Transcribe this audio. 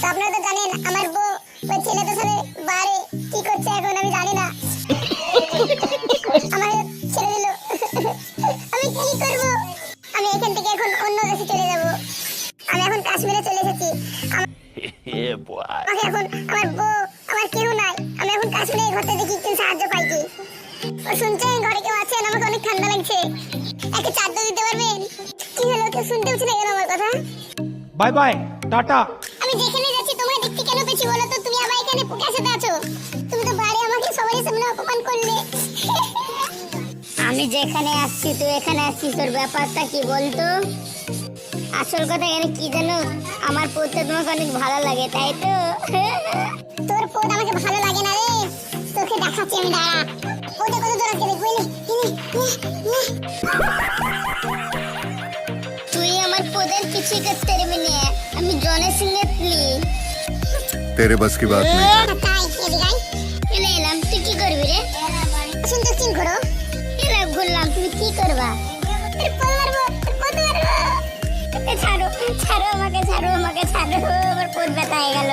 তো আপনারা তো জানেন আমার বউ ওই ছেলেটার সাথে বারে কি করছে এখন আমি জানি না। আমার ছেড়ে দিল। আমি কি করব? আমি এখান থেকে এখন অন্য দেশে চলে যাব। আমি এখন কাশ্মীরে চলে এসেছি। আমাকে এখন আমার বউ আমার কেউ নাই। আমি এখন কাশ্মীরে ঘরতে দেখি একটু সাহায্য পাইছি। ও শুনছেন ঘরে কেউ আছেন? আমাকে অনেক ঠান্ডা লাগছে। একটা চাদর দিতে পারবেন? কি হলো, কেউ শুনতে পাচ্ছে না কেন আমার কথা? Bye bye, tata. আমি যেখানে যাচ্ছি তোমাকে দেখতে কেন পেয়েছি বলো তো? তুমি আবার এখানে পোকার সাথে আছো। তুমি তো বাড়ি আমাকে সবাই সামনে অপমান করলে। আমি যেখানে আসছি তুই এখানে আসছিস, তোর ব্যাপারটা কি বলতো? আসল কথা এখানে কি জানো, আমার পড়তে তোমাকে অনেক ভালো লাগে তাই তো? তোর পোদ আমাকে ভালো লাগে না রে, তোকে দেখাচ্ছি আমি, দাঁড়া। পোদে কত দূর আছে দেখবি? তুই আমার পদের কিছু করতে পারবি না, আমি জনের সঙ্গে তুলি। तेरे बस की बात नहीं। তাই এদিকে এনে এলাম, তুই কি করবি রে? সুন্দর চিন করো। এরা ঘুরলাম, তুমি কি করবা? পোদ মারবো, পোদ মারবো। ছাড়ো ছাড়ো আমাকে, ছাড়ো আমাকে, ছাড়ো, আমার পদ ব্যথা হয়ে গেল।